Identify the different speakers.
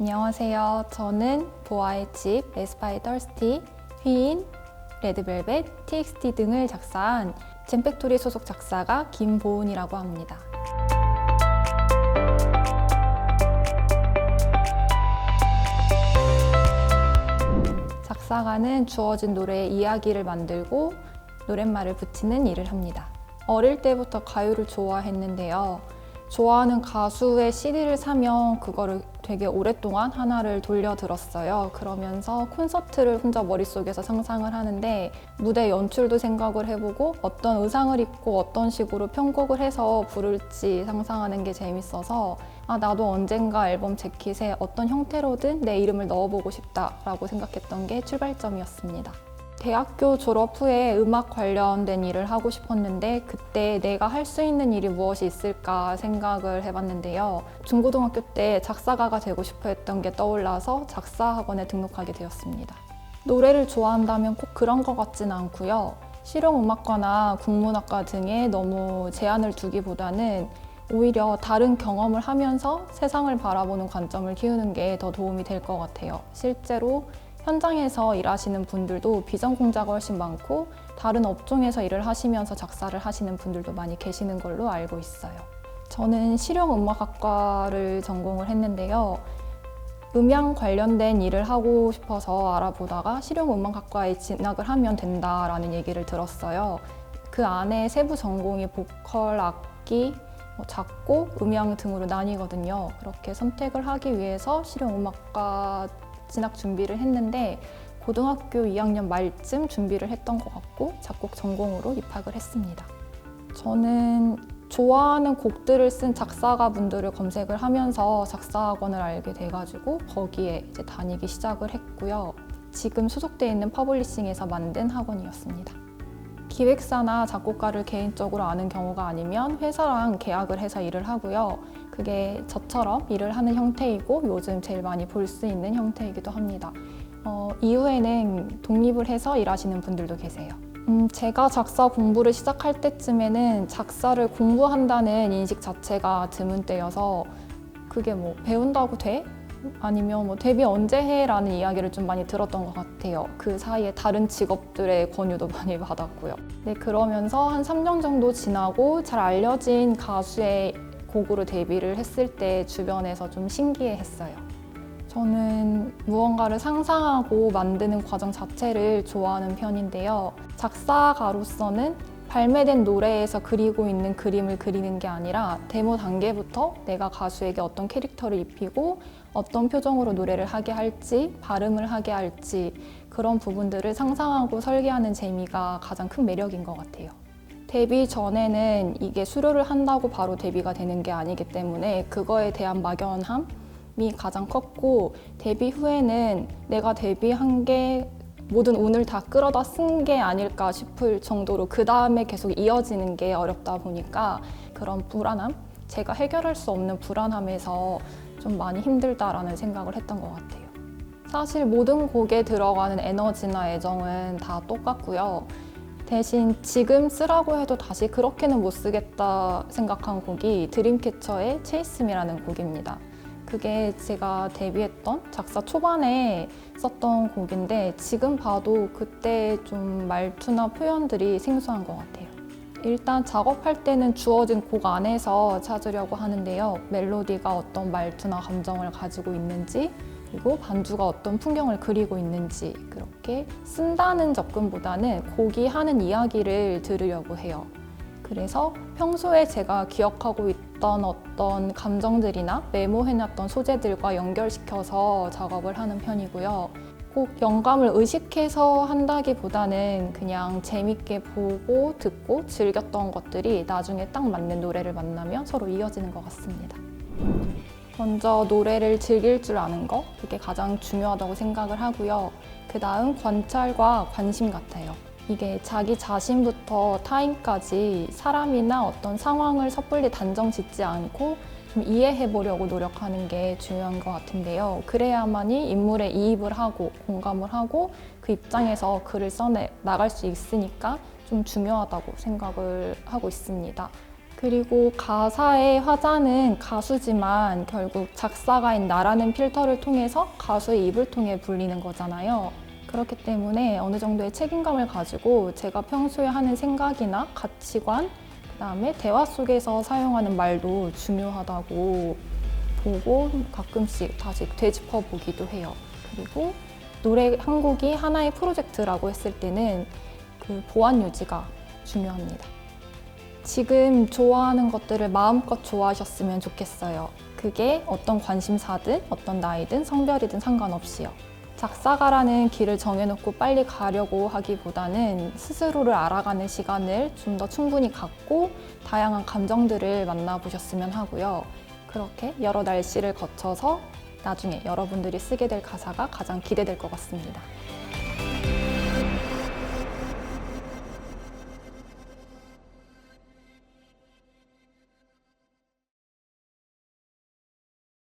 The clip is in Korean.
Speaker 1: 안녕하세요. 저는 보아의 집, 에스파이 더스티, 휘인, 레드벨벳, TXT 등을 작사한 잼팩토리 소속 작사가 김보은이라고 합니다. 작사가는 주어진 노래의 이야기를 만들고 노랫말을 붙이는 일을 합니다. 어릴 때부터 가요를 좋아했는데요. 좋아하는 가수의 CD를 사면 그거를 되게 오랫동안 하나를 돌려 들었어요. 그러면서 콘서트를 혼자 머릿속에서 상상을 하는데 무대 연출도 생각을 해보고 어떤 의상을 입고 어떤 식으로 편곡을 해서 부를지 상상하는 게 재밌어서 나도 언젠가 앨범 재킷에 어떤 형태로든 내 이름을 넣어보고 싶다라고 생각했던 게 출발점이었습니다. 대학교 졸업 후에 음악 관련된 일을 하고 싶었는데 그때 내가 할 수 있는 일이 무엇이 있을까 생각을 해봤는데요. 중고등학교 때 작사가가 되고 싶어 했던 게 떠올라서 작사학원에 등록하게 되었습니다. 노래를 좋아한다면 꼭 그런 것 같지는 않고요. 실용음악과나 국문학과 등에 너무 제한을 두기보다는 오히려 다른 경험을 하면서 세상을 바라보는 관점을 키우는 게 더 도움이 될 것 같아요. 실제로 현장에서 일하시는 분들도 비전 공자가 훨씬 많고 다른 업종에서 일을 하시면서 작사를 하시는 분들도 많이 계시는 걸로 알고 있어요. 저는 실용음악학과를 전공을 했는데요. 음향 관련된 일을 하고 싶어서 알아보다가 실용음악학과에 진학을 하면 된다라는 얘기를 들었어요. 그 안에 세부 전공이 보컬, 악기, 작곡, 음향 등으로 나뉘거든요. 그렇게 선택을 하기 위해서 실용음악과 진학 준비를 했는데 고등학교 2학년 말쯤 준비를 했던 것 같고 작곡 전공으로 입학을 했습니다. 저는 좋아하는 곡들을 쓴 작사가 분들을 검색을 하면서 작사학원을 알게 돼가지고 거기에 이제 다니기 시작을 했고요. 지금 소속돼 있는 퍼블리싱에서 만든 학원이었습니다. 기획사나 작곡가를 개인적으로 아는 경우가 아니면 회사랑 계약을 해서 일을 하고요. 그게 저처럼 일을 하는 형태이고 요즘 제일 많이 볼 수 있는 형태이기도 합니다. 이후에는 독립을 해서 일하시는 분들도 계세요. 제가 작사 공부를 시작할 때쯤에는 작사를 공부한다는 인식 자체가 드문 때여서 그게 배운다고 돼? 아니면 데뷔 언제 해? 라는 이야기를 좀 많이 들었던 것 같아요. 그 사이에 다른 직업들의 권유도 많이 받았고요. 네, 그러면서 한 3년 정도 지나고 잘 알려진 가수의 곡으로 데뷔를 했을 때 주변에서 좀 신기해했어요. 저는 무언가를 상상하고 만드는 과정 자체를 좋아하는 편인데요. 작사가로서는 발매된 노래에서 그리고 있는 그림을 그리는 게 아니라 데모 단계부터 내가 가수에게 어떤 캐릭터를 입히고 어떤 표정으로 노래를 하게 할지, 발음을 하게 할지 그런 부분들을 상상하고 설계하는 재미가 가장 큰 매력인 것 같아요. 데뷔 전에는 이게 수료를 한다고 바로 데뷔가 되는 게 아니기 때문에 그거에 대한 막연함이 가장 컸고 데뷔 후에는 내가 데뷔한 게 모든 운을 다 끌어다 쓴 게 아닐까 싶을 정도로 그 다음에 계속 이어지는 게 어렵다 보니까 그런 불안함, 제가 해결할 수 없는 불안함에서 좀 많이 힘들다라는 생각을 했던 것 같아요. 사실 모든 곡에 들어가는 에너지나 애정은 다 똑같고요. 대신 지금 쓰라고 해도 다시 그렇게는 못 쓰겠다 생각한 곡이 드림캐쳐의 Chase Me라는 곡입니다. 그게 제가 데뷔했던 작사 초반에 썼던 곡인데 지금 봐도 그때 좀 말투나 표현들이 생소한 것 같아요. 일단 작업할 때는 주어진 곡 안에서 찾으려고 하는데요. 멜로디가 어떤 말투나 감정을 가지고 있는지 그리고 반주가 어떤 풍경을 그리고 있는지 그렇게 쓴다는 접근보다는 곡이 하는 이야기를 들으려고 해요. 그래서 평소에 제가 기억하고 있던 어떤 감정들이나 메모해놨던 소재들과 연결시켜서 작업을 하는 편이고요. 꼭 영감을 의식해서 한다기보다는 그냥 재밌게 보고 듣고 즐겼던 것들이 나중에 딱 맞는 노래를 만나면 서로 이어지는 것 같습니다. 먼저 노래를 즐길 줄 아는 거, 그게 가장 중요하다고 생각을 하고요. 그 다음 관찰과 관심 같아요. 이게 자기 자신부터 타인까지 사람이나 어떤 상황을 섣불리 단정 짓지 않고 좀 이해해 보려고 노력하는 게 중요한 것 같은데요. 그래야만이 인물에 이입을 하고 공감을 하고 그 입장에서 글을 써내 나갈 수 있으니까 좀 중요하다고 생각을 하고 있습니다. 그리고 가사의 화자는 가수지만 결국 작사가인 나라는 필터를 통해서 가수의 입을 통해 불리는 거잖아요. 그렇기 때문에 어느 정도의 책임감을 가지고 제가 평소에 하는 생각이나 가치관, 그다음에 대화 속에서 사용하는 말도 중요하다고 보고 가끔씩 다시 되짚어 보기도 해요. 그리고 노래 한 곡이 하나의 프로젝트라고 했을 때는 그 보완 유지가 중요합니다. 지금 좋아하는 것들을 마음껏 좋아하셨으면 좋겠어요. 그게 어떤 관심사든 어떤 나이든 성별이든 상관없이요. 작사가라는 길을 정해놓고 빨리 가려고 하기보다는 스스로를 알아가는 시간을 좀 더 충분히 갖고 다양한 감정들을 만나보셨으면 하고요. 그렇게 여러 날씨를 거쳐서 나중에 여러분들이 쓰게 될 가사가 가장 기대될 것 같습니다.